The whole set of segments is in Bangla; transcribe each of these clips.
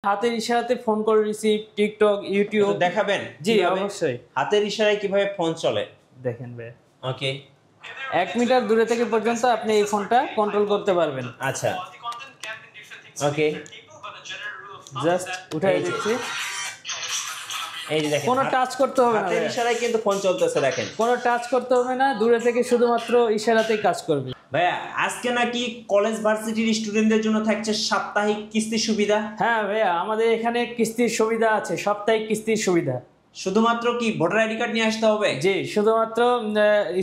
হাতের ইশারাতে phone call receive, TikTok, YouTube দেখাবেন? জি অবশ্যই। হাতের ইশারায় কিভাবে ফোন চলে দেখেন ভাই, ওকে 1 মিটার দূরে থেকে পর্যন্ত আপনি এই ফোনটা কন্ট্রোল করতে পারবেন। আচ্ছা ওকে জাস্ট উঠাই দিচ্ছি, এই যে দেখেন কোনো টাচ করতে হবে না, হাতের ইশারায় কিন্তু ফোন চলতেছে দেখেন। কোনো টাচ করতে হবে না, দূরে থেকে শুধুমাত্র ইশারাতেই কাজ করবে। ভাইয়া আজকে নাকি কলেজ ভার্সিটির স্টুডেন্টদের জন্য থাকছে সাপ্তাহিক কিস্তির সুবিধা? হ্যাঁ ভাইয়া, আমাদের এখানে কিস্তির সুবিধা আছে, সাপ্তাহিক কিস্তির সুবিধা। শুধুমাত্র কি ভোটার আইডি কার্ড নিয়ে আসতে হবে? জি, শুধুমাত্র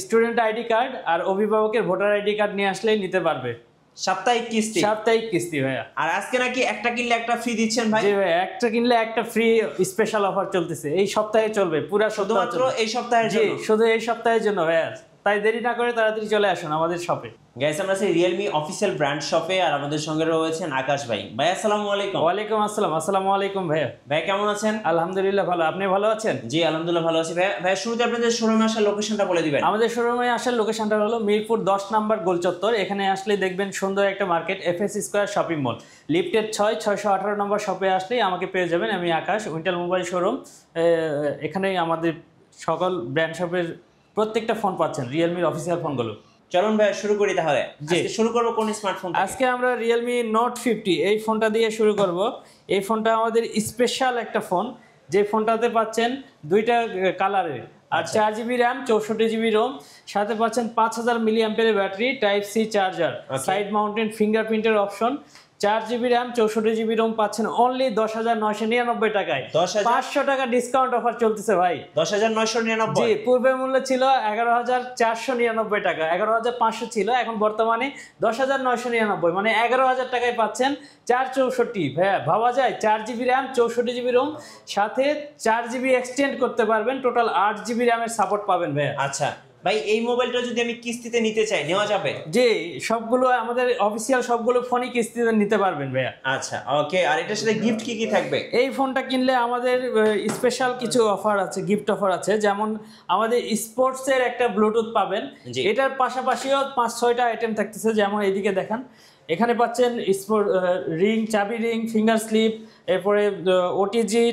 স্টুডেন্ট আইডি কার্ড আর অভিভাবকের ভোটার আইডি কার্ড নিয়ে আসলেই নিতে পারবে। সাপ্তাহিক কিস্তি? সাপ্তাহিক কিস্তি ভাইয়া। আর আজকে নাকি একটা কিনলে একটা ফ্রি দিচ্ছেন ভাই? জি ভাই, একটা কিনলে একটা ফ্রি স্পেশাল অফার চলতেছে, এই সপ্তাহে চলবে, পুরো শুধুমাত্র এই সপ্তাহের জি, জন্য? শুধু এই সপ্তাহের জন্য ভাইয়া, তাই দেরি না করে তাড়াতাড়ি চলে আসুন আমাদের শপে। গাইস আমরা সেই রিয়েলমি অফিসিয়াল ব্র্যান্ড শপে, আর আমাদের সঙ্গে রয়েছেন আকাশ ভাই। ভাই আসসালামু আলাইকুম। ওয়ালাইকুম আসসালাম। আসসালামু আলাইকুম ভাইয়া। ভাই কেমন আছেন? আলহামদুলিল্লাহ ভালো, আপনি ভালো আছেন? জি আলহামদুলিল্লাহ ভালো আছি। ভাই ভাই শুরুতে আপনাদের শোরুমে আসার লোকেশনটা বলে দিবেন। আমাদের শোরুমে আসার লোকেশনটা হলো মিরপুর 10 নম্বর গোল চত্বর। এখানে আসলে দেখবেন সুন্দর একটা market, FS square shopping mall, লিফটের 618 নম্বর শপে আসলেই আমাকে পেয়ে যাবেন। আমি আকাশ, উইন্টার মোবাইল শোরুম। এখানেই আমাদের সকল ব্র্যান্ড শপের প্রত্যেকটা ফোন পাচ্ছেন, রিয়েলমির অফিসিয়াল ফোনগুলো। চলুন ভাই শুরু করি তাহলে। আজকে শুরু করব কোন স্মার্টফোন? আজকে আমরা রিয়েলমি নোট 50 এই ফোনটা দিয়ে শুরু করব। এই ফোনটা আমাদের স্পেশাল একটা ফোন, যে ফোনটাতে পাচ্ছেন দুইটা কালারের, আর 4GB র্যাম, 64GB রোম, সাথে পাচ্ছেন 5000 mAh battery, type C charger, side mounted ফিঙ্গারপ্রিন্টের option, 4GB RAM, 64GB ROM পাচ্ছেন অনলি 10,999 টাকায়। 500 টাকা ডিসকাউন্ট অফার চলতেছে ভাই। 10,999? জি, পূর্বে মূল্য ছিল 11,499 টাকা, 11,500 ছিল, এখন বর্তমানে 10,999, মানে 11,000 টাকায় পাচ্ছেন 464। ভাইয়া ভাবা যায়, 4GB র্যাম, 64GB রোম, সাথে 4GB এক্সটেন্ড করতে পারবেন, টোটাল 8GB র্যামের সাপোর্ট পাবেন ভাইয়া। আচ্ছা ভাই, এই মোবাইলটা যদি আমি কিস্তিতে নিতে চাই নেওয়া যাবে? জি, সবগুলো আমাদের অফিসিয়াল সবগুলো ফোনই কিস্তিতে নিতে পারবেন ভাইয়া। আচ্ছা ওকে, আর এটার সাথে গিফট কি কি থাকবে? এই ফোনটা কিনলে আমাদের স্পেশাল কিছু অফার আছে, গিফট অফার আছে, যেমন আমাদের স্পোর্টসের একটা ব্লুটুথ পাবেন। এটার পাশাপাশিও 5-6টা আইটেম থাকতেছে, যেমন এইদিকে দেখান, এখানে পাচ্ছেন রিং, চাবি রিং, ফিঙ্গার স্লিপ, এরপরে ওটিজি,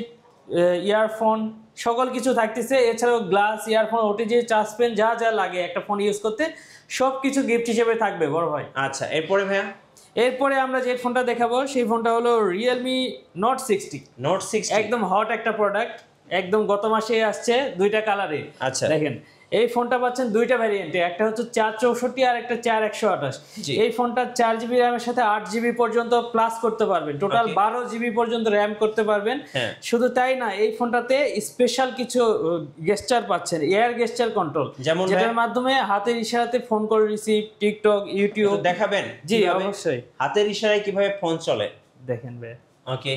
ইয়ারফোন, সকল কিছু থাকতেছে। এছাড়াও glass, earphone, OTG, charge pen, যা যা লাগে একটা ফোন ইউজ করতে, সব কিছু গিফট হিসেবে থাকবে বড় ভাই। আচ্ছা এরপরে ভাইয়া? এরপরে আমরা যে ফোনটা দেখাবো সেই ফোনটা হলো রিয়েলমি নোট 60। নোট 60 একদম হট একটা প্রোডাক্ট, একদম গত মাসে আসছে, দুইটা কালারে। আচ্ছা দেখেন, এই ফোনটা পাচ্ছেন দুইটা ভ্যারিয়েন্টে, একটা হচ্ছে 464 আর একটা 4128। এই ফোনটা 4GB র্যামের সাথে 8GB পর্যন্ত প্লাস করতে পারবেন, টোটাল 12GB পর্যন্ত র্যাম করতে পারবেন। শুধু তাই না, এই ফোনটাতে স্পেশাল কিছু গেস্টার পাচ্ছেন, এয়ার গেস্টার কন্ট্রোল, যেটার মাধ্যমে হাতের ইশারাতে phone call receive, TikTok, YouTube দেখাবেন? জি অবশ্যই। হাতের ইশারায় কিভাবে ফোন চলে দেখেন ভাই, ওকে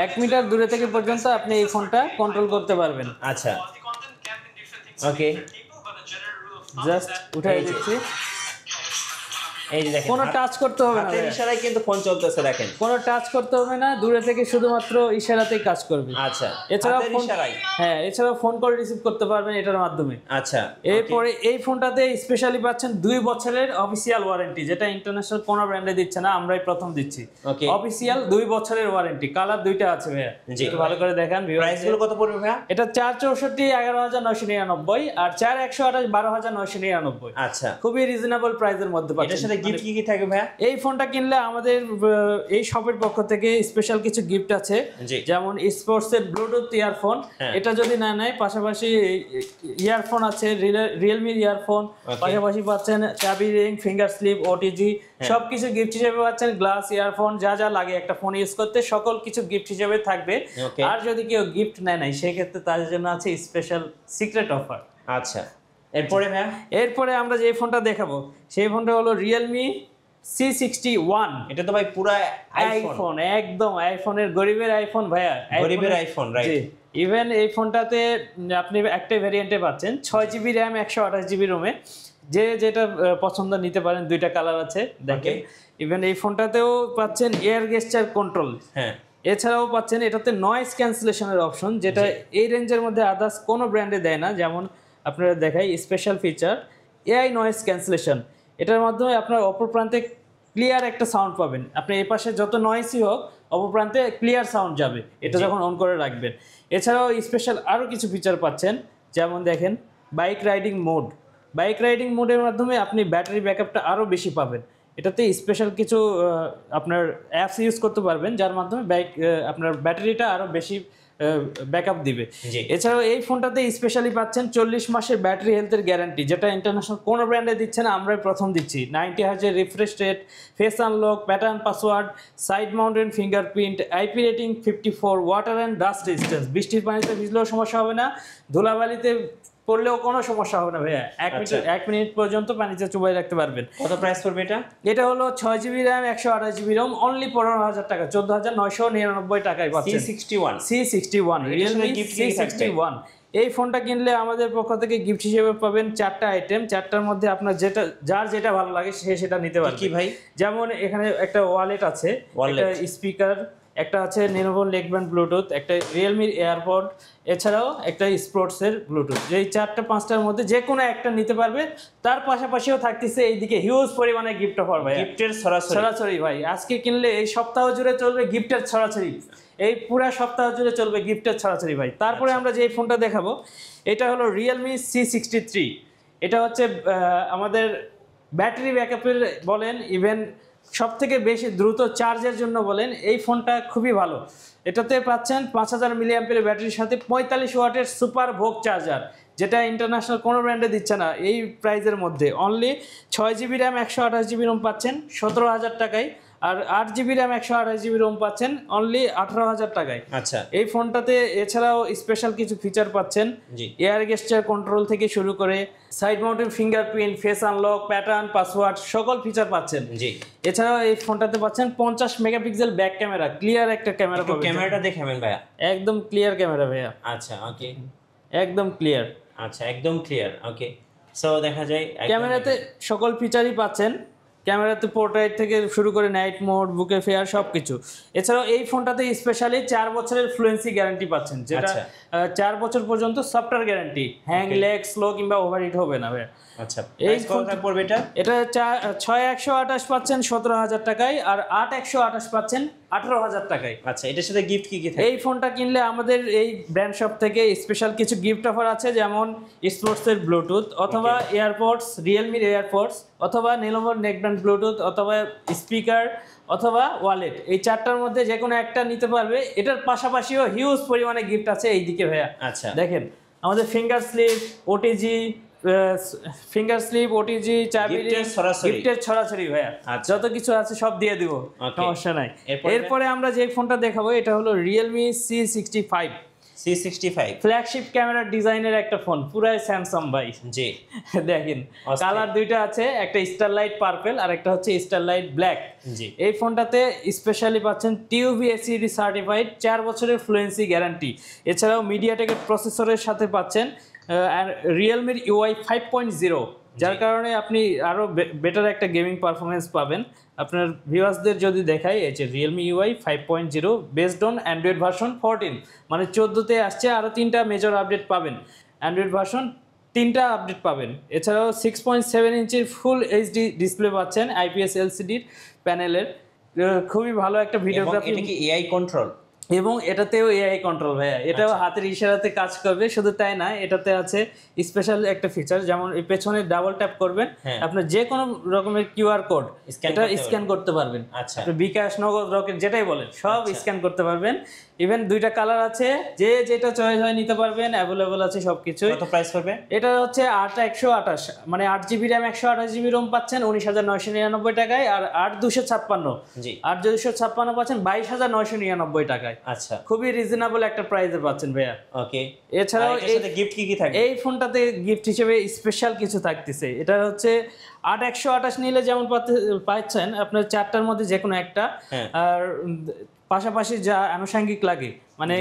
1 মিটার দূরে থেকে পর্যন্ত আপনি এই ফোনটা কন্ট্রোল করতে পারবেন। আচ্ছা ওকে জাস্ট উঠাই দিচ্ছি, এই যে দেখেন কোনো টাচ করতে হবে না, হাতের ইশারায় কিন্তু ফোন চলতেছে দেখেন। কোনো টাচ করতে হবে না, দূরে থেকে শুধুমাত্র ইশারাতেই কাজ করবে। আচ্ছা এছাড়াও হাতের ফোন, ইশারায়? হ্যাঁ, এছাড়াও ফোন কল রিসিভ করতে পারবেন এটার মাধ্যমে। আচ্ছা এরপরে এই ফোনটাতে স্পেশালি পাচ্ছেন 2 বছরের অফিসিয়াল ওয়ারেন্টি, যেটা ইন্টারন্যাশনাল কোনো ব্র্যান্ডে দিচ্ছে না, আমরাই প্রথম দিচ্ছি। অফিসিয়াল 2 বছরের ওয়ারেন্টি, কালার দুইটা আছে ভাইয়া, একটু ভালো করে দেখান। প্রাইসগুলো কত পড়বে ভাইয়া? এটা 464 11,999, আর 4128 12,999। আচ্ছা, খুবই রিজনেবল প্রাইসের মধ্যে পাচ্ছেন। এটার সাথে গিফট কি কি থাকবে ভাইয়া? এই ফোনটা কিনলে আমাদের এই শপের পক্ষ থেকে স্পেশাল কিছু গিফট আছে, যেমন স্পোর্টসের ব্লুটুথ ইয়ারফোন, এটা যদি না নেয়, পাশাপাশি ইয়ারফোন আছে, রিয়েলমির ইয়ারফোন, পাশাপাশি পাচ্ছেন চাবি রিং, ফিঙ্গার স্লিপ, ওটিজি, সবকিছু গিফট হিসেবে পাচ্ছেন। গ্লাস, ইয়ারফোন, যা যা লাগে একটা ফোন ইউজ করতে, সকল কিছু গিফট হিসেবে থাকবে। আর যদি কেউ গিফট নেয় নাই, সেক্ষেত্রে তাদের জন্য আছে স্পেশাল সিক্রেট অফার। আচ্ছা এরপরে ভাইয়া? এরপরে আমরা যে ফোনটা দেখাবো সেই ফোনটা হলো রিয়েলমি C61। এটা তো ভাই পুরো আইফোন, একদম আইফোনের গরিবের আইফোন ভাইয়া, গরিবের আইফোন, রাইট? ইভেন এই ফোনটাতে আপনি একটা ভ্যারিয়েন্টে পাচ্ছেন 6GB র্যাম, 128GB রোমে, যে যেটা পছন্দ নিতে পারেন, দুইটা কালার আছে দেখেন। ইভেন এই ফোনটাতেও পাচ্ছেন এয়ার গেস্টার কন্ট্রোল, এছাড়াও পাচ্ছেন এটাতে নয়েজ ক্যান্সেলেশনের অপশন, যেটা এই রেঞ্জের মধ্যে আদার্স কোনো ব্র্যান্ডে দেয় না। যেমন আপনারা দেখাই special feature AI noise cancellation, এটার মাধ্যমে আপনার অপর প্রান্তে ক্লিয়ার একটা সাউন্ড পাবেন। আপনি এই পাশে যত নয়েসই হোক, অপর প্রান্তে ক্লিয়ার সাউন্ড যাবে এটা যখন অন করে রাখবেন। এছাড়াও স্পেশাল আরও কিছু ফিচার পাচ্ছেন, যেমন দেখেন bike riding mode. Bike riding মোডের মাধ্যমে আপনি ব্যাটারি ব্যাকআপটা আরও বেশি পাবেন। এটাতে স্পেশাল কিছু আপনার অ্যাপস ইউজ করতে পারবেন, যার মাধ্যমে আপনার ব্যাটারিটা আরও বেশি ব্যাকআপ দিবে। এছাড়াও এই ফোনটাতে স্পেশালি পাচ্ছেন 40 মাসের ব্যাটারি হেলথের গ্যারান্টি, যেটা ইন্টারন্যাশনাল কোনো ব্র্যান্ডে দিচ্ছে না, আমরাই প্রথম দিচ্ছি। 90 হার্জের refresh rate, face unlock, pattern password, side mounted fingerprint, IP rating 54, water and dust resistance. বৃষ্টির পানিতে ভিজলেও সমস্যা হবে না, ধুলাবালিতে পড়লেও কোনো সমস্যা হবে না ভাইয়া। 1 মিনিট পর্যন্ত পানিতে চুবাই রাখতে পারবেন। কত প্রাইস পড়বে এটা? এটা হলো 6GB RAM 128GB Rome, only 15,000 টাকা, 14,999 টাকায় পাচ্ছেন। C61 Realme C61। এই ফোনটা কিনলে আমাদের পক্ষ থেকে গিফট হিসেবে পাবেন 4টা আইটেম। 4টার মধ্যে আপনার যার যেটা ভালো লাগে সে সেটা নিতে পারবে। কি ভাই? যেমন এখানে একটা ওয়ালেট আছে, একটা স্পিকার, একটা আছে Lenovo নেকব্যান্ড ব্লুটুথ, একটা রিয়েলমির এয়ারপড, এছাড়াও একটা স্পোর্টসের ব্লুটুথ। এই 4-5টার মধ্যে যে কোনো একটা নিতে পারবে। তার পাশাপাশিও থাকতেছে এইদিকে হিউজ পরিমাণে গিফট অফার ভাই, গিফটের ছড়াছড়ি ভাই। আজকে কিনলে এই সপ্তাহ জুড়ে চলবে গিফটের ছড়াছড়ি, এই পুরো সপ্তাহ জুড়ে চলবে গিফটের ছড়াছড়ি ভাই। তারপরে আমরা যে ফোনটা দেখাবো এটা হলো রিয়েলমি C63। এটা হচ্ছে আমাদের ব্যাটারি ব্যাকআপের বলেন, ইভেন সব থেকে বেশি দ্রুত চার্জের জন্য বলেন, এই ফোনটা খুবই ভালো। এটাতে পাচ্ছেন 5000 মিলিঅ্যাম্পিয়ারের ব্যাটারির সাথে 45 ওয়াটের সুপার ভোগ চার্জার, যেটা ইন্টারন্যাশনাল কোনো ব্র্যান্ডে দিচ্ছে না এই প্রাইজের মধ্যে। Only 6GB RAM 128GB Rome পাচ্ছেন 17,000 টাকায়, আর 8GB র্যাম 128GB রোম পাচ্ছেন অনলি 18,000 টাকায়। আচ্ছা, এই ফোনটাতে এছাড়াও স্পেশাল কিছু ফিচার পাচ্ছেন, এয়ার গেস্টার কন্ট্রোল থেকে শুরু করে side mounted fingerprint, face unlock, pattern password, সকল ফিচার পাচ্ছেন। এছাড়াও এই ফোনটাতে পাচ্ছেন 50 মেগাপিক্সেল ব্যাক ক্যামেরা, ক্লিয়ার একটা ক্যামেরা পাবেন। ক্যামেরাটা দেখাবেন ভাইয়া? একদম ক্লিয়ার ক্যামেরা ভাইয়া। আচ্ছা, ওকে, একদম ক্লিয়ার। আচ্ছা, একদম ক্লিয়ার, ওকে। সো দেখা যায় ক্যামেরাতে সকল ফিচারই পাচ্ছেন। ক্যামেরাতে পোর্ট্রেট থেকে শুরু করে নাইট মোড, বুকে ফেয়ার সব কিছু। এছাড়াও এই ফোনটাতে স্পেশালি 4 বছরের ফ্লুয়েন্সি গ্যারান্টি পাচ্ছেন, যেটা 4 বছর পর্যন্ত software guarantee, hang, lag, slow কিংবা ওভারহিট হবে না ভাই। আচ্ছা, এই ফোনটা পড়বে এটা 6128 পাচ্ছেন 17,000 টাকায়, আর 8128 পাচ্ছেন 18,000 টাকায়। আচ্ছা, এটার সাথে গিফট কি থাকে? এই ফোনটা কিনলে আমাদের এই ব্র্যান্ড শপ থেকে স্পেশাল কিছু গিফট অফার আছে, যেমন স্পোর্টসের ব্লুটুথ, অথবা এয়ারপডস, রিয়েলমির এয়ারপডস, অথবা Lenovo নেকব্যান্ড ব্লুটুথ, অথবা স্পিকার, অথবা ওয়ালেট। এই 4টার মধ্যে যে কোনো একটা নিতে পারবে। এটার পাশাপাশিও হিউজ পরিমাণে গিফট আছে এইদিকে ভাইয়া। আচ্ছা, দেখেন আমাদের ফিঙ্গার স্লিপ, ওটিজি, চাবি, গিফটের ছড়াছড়ি ভাইয়া। যত কিছু আছে সব দিয়ে দিব, সমস্যা নাই। এরপরে আমরা যে ফোনটা দেখাবো এটা হলো রিয়েলমি C65। ফ্ল্যাগশিপ ক্যামেরার ডিজাইনের একটা ফোন, পুরাই স্যামসাং ভাই। জি, দেখেন কালার দুইটা আছে, একটা স্টারলাইট পার্পল আর একটা হচ্ছে স্টারলাইট ব্ল্যাক। জি, এই ফোনটাতে স্পেশালি পাচ্ছেন TUV ACD সার্টিফাইড 4 বছরের ফ্লুয়েন্সি গ্যারান্টি। এছাড়াও মিডিয়াটেকের প্রসেসরের সাথে পাচ্ছেন আর রিয়েলমির UI 5.0, যার কারণে আপনি আরও বেটার একটা গেমিং পারফরমেন্স পাবেন। আপনার ভিউয়ার্সদের যদি দেখাই, এই যে Realme UI 5.0 based on Android version 14, মানে 14তে আসছে, আরও 3টা মেজর আপডেট পাবেন। অ্যান্ড্রয়েড ভার্সন 3টা আপডেট পাবেন। এছাড়াও 6.7 ইঞ্চির ফুল HD ডিসপ্লে পাচ্ছেন IPS LCD প্যানেলের, খুবই ভালো একটা ভিডিওগ্রাফি। এটা কি AI কন্ট্রোল? এবং এটাতেও AI কন্ট্রোল ভাইয়া, এটাও হাতের ইশারাতে কাজ করবে। শুধু তাই না, এটাতে আছে স্পেশাল একটা ফিচার, যেমন এই পেছনে ডাবল ট্যাপ করবেন, আপনার যে কোনো রকমের QR কোড এটা স্ক্যান করতে পারবেন। আপনি বিকাশ, নগদ, রকেট যেটাই বলেন সব স্ক্যান করতে পারবেন। ইভেন 2টা কালার আছে, যে যেটা চয়েস হয় নিতে পারবেন, অ্যাভেলেবল আছে সবকিছু। কত প্রাইস পড়বে? এটা হচ্ছে 8128, মানে 8GB র্যাম 128GB রোম পাচ্ছেন 19,999 টাকায়, আর 8256 পাচ্ছেন 22,999 টাকায়। আচ্ছা, খুবই রিজনেবল একটা প্রাইসে পাচ্ছেন ভাইয়া। ওকে। এছাড়াও এর সাথে গিফট কি থাকে? এই ফোনটাতে গিফট হিসেবে স্পেশাল কিছু থাকতেছে। এটা হচ্ছে 8128 নিলে যেমন পাচ্ছেন আপনার 4টার মধ্যে যে কোনো একটা, আর পাশাপাশি যা আনুষঙ্গিক লাগে, মানে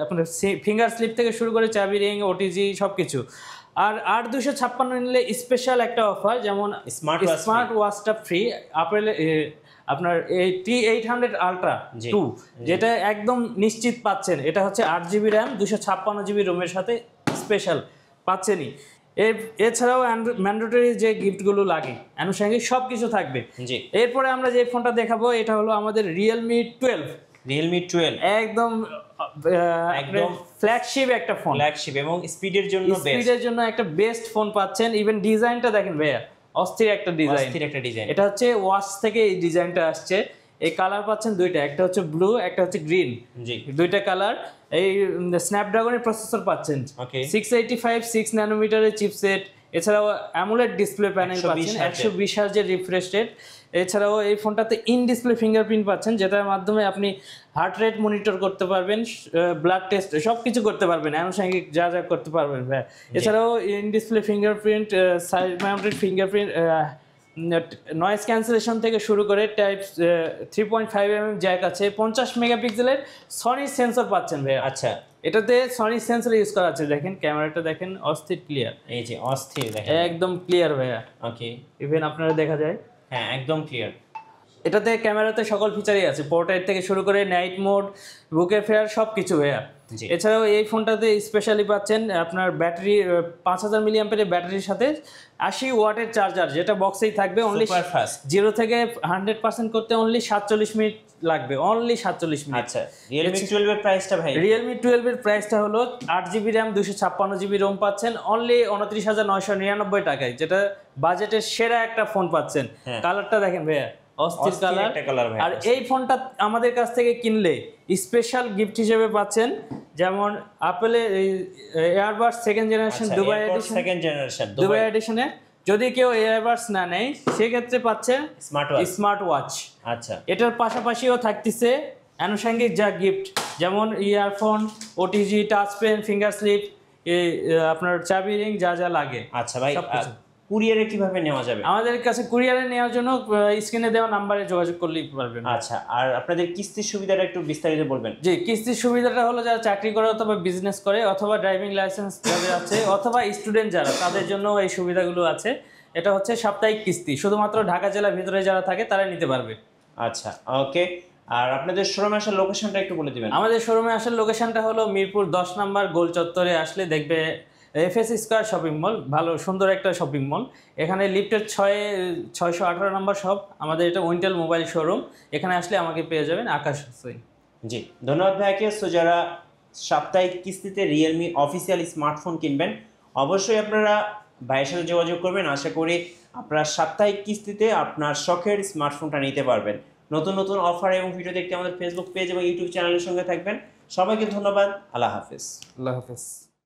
আপনার ফিঙ্গার স্লিপ থেকে শুরু করে চাবি, রিং, OTG সবকিছু। আর 8256 নিলে স্পেশাল একটা অফার, যেমন স্মার্ট ওয়াচটা ফ্রি, আপনার এই T800 Ultra 2, যেটা একদম নিশ্চিত পাচ্ছেন। এটা হচ্ছে 8GB র্যাম 256GB রোমের সাথে স্পেশাল পাচ্ছেনই। এছাড়াও ম্যান্ডেটরি যে গিফটগুলো লাগে আনুষঙ্গিক সব কিছু থাকবে। এরপরে আমরা যে ফোনটা দেখাবো এটা হলো আমাদের রিয়েলমি Realme 12 একদম একদম ফ্ল্যাগশিপ একটা ফোন, ফ্ল্যাগশিপ এবং স্পিডের জন্য বেস্ট, স্পিডের জন্য একটা বেস্ট ফোন পাচ্ছেন। ইভেন ডিজাইনটা দেখেন ভাইয়া, অস্থির একটা ডিজাইন, অস্থির একটা ডিজাইন। এটা হচ্ছে ওয়াচ থেকে এই ডিজাইনটা আসছে। এই কালার পাচ্ছেন দুইটা, একটা হচ্ছে ব্লু, একটা হচ্ছে গ্রিন, জি দুইটা কালার। এই স্ন্যাপড্রাগনের প্রসেসর পাচ্ছেন, ওকে 685 6 ন্যানোমিটারের চিপসেট, এছাড়াও অ্যামোলেড ডিসপ্লে প্যানেল 120 পাচ্ছেন, হার্টজের। 120 হার্জের রিফ্রেশ রেট। এছাড়াও এই ফোনটাতে ইন ডিসপ্লে ফিঙ্গারপ্রিন্ট পাচ্ছেন, যেটার মাধ্যমে আপনি হার্ট রেট মনিটর করতে পারবেন, ব্লাড টেস্ট সব কিছু করতে পারবেন, আনুষঙ্গিক যা যা করতে পারবেন ভাই। এছাড়াও in display fingerprint, side mounted fingerprint, noise cancellation থেকে শুরু করে টাইপ 3.5 জ্যাক আছে, 50 মেগাপিক্সেলের সনি সেন্সর পাচ্ছেন ভাইয়া। আচ্ছা এটাতে সনি সেন্সর ইউজ করা আছে, দেখেন ক্যামেরাটা দেখেন অস্থির ক্লিয়ার, এই যে অস্থির দেখেন একদম ক্লিয়ার ভাইয়া, ওকে ইভেন আপনারা দেখা যায় হ্যাঁ একদম ক্লিয়ার। এটাতে ক্যামেরাতে সকল ফিচারই আছে, পোর্ট্রেট থেকে শুরু করে নাইট মোড, বুকে ফেয়ার সব কিছু ভাইয়া। জি। এছাড়াও এই ফোনটাতে স্পেশালি পাচ্ছেন আপনার ব্যাটারি 5000 মিলিঅ্যাম্পিয়ারের ব্যাটারির সাথে 80 ওয়াটের চার্জার, যেটা বক্সেই থাকবে। অনলি সুপার ফাস্ট 0 থেকে 100% করতে অনলি 47 মিনিট লাগবে, অনলি 47 মিনিট। আচ্ছা Realme 12 এর প্রাইসটা ভাই? রিয়েলমি 12 এর প্রাইসটা হলো 8GB র্যাম 256GB রোম পাচ্ছেন অনলি 29,999 টাকায়, যেটা বাজেটের সেরা একটা ফোন পাচ্ছেন। হ্যাঁ। কালারটা দেখেন ভাইয়া, অস্থির অস্থির কালার। একটা কালার ভাই। আর এই ফোনটা আমাদের কাছ থেকে কিনলে স্পেশাল গিফট হিসেবে পাচ্ছেন, যেমন অ্যাপলের AirPods second generation Dubai edition, second generation Dubai এডিশনে যদি কেউ এয়ারবাডস না নেয় সেক্ষেত্রে পাচ্ছে স্মার্ট ওয়াচ। Smart watch. আচ্ছা এটার পাশাপাশিও থাকতেছে আনুষঙ্গিক যা গিফট, যেমন earphone, OTG, touch pen, finger slip, আপনার চাবি রিং, যা যা লাগে। আচ্ছা ভাই সবকিছু। কুরিয়ারে কিভাবে নেওয়া যাবে? আমাদের কাছে কুরিয়ারে নেওয়ার জন্য স্ক্রিনে দেওয়া নাম্বারে যোগাযোগ করলেই পারবেন। আচ্ছা আর আপনাদের কিস্তির সুবিধাটা একটু বিস্তারিত বলবেন? জি, কিস্তির সুবিধাটা হলো যারা চাকরি করে অথবা বিজনেস করে অথবা ড্রাইভিং লাইসেন্স যাদের আছে অথবা স্টুডেন্ট যারা, তাদের জন্য এই সুবিধাগুলো আছে। এটা হচ্ছে সাপ্তাহিক কিস্তি, শুধুমাত্র ঢাকা জেলার ভিতরে যারা থাকে তারাই নিতে পারবে। আচ্ছা ওকে। আর আপনাদের শোরুমে আসার লোকেশনটা একটু বলে দিবেন? আমাদের শোরুমে আসার লোকেশনটা হলো মিরপুর 10 নম্বর গোল চত্বরে আসলে দেখবে এফএস স্কয়ার শপিং মল, ভালো সুন্দর একটা শপিং মল। এখানে লিফটের 618 নম্বর শপ আমাদের, এটা উইন্টেল মোবাইল শোরুম। এখানে আসলে আমাকে পেয়ে যাবেন, আকাশ হোসেন। জি ধন্যবাদ ভাইকে। সো যারা সাপ্তাহিক কিস্তিতে রিয়েলমি অফিসিয়াল স্মার্টফোন কিনবেন অবশ্যই আপনারা ভাইয়ের সাথে যোগাযোগ করবেন। আশা করি আপনারা সাপ্তাহিক কিস্তিতে আপনার শখের স্মার্টফোনটা নিতে পারবেন। নতুন নতুন অফার এবং ভিডিও দেখতে আমাদের ফেসবুক পেজ এবং ইউটিউব চ্যানেলের সঙ্গে থাকবেন। সবাইকে ধন্যবাদ। আল্লাহ হাফেজ। আল্লাহ হাফেজ।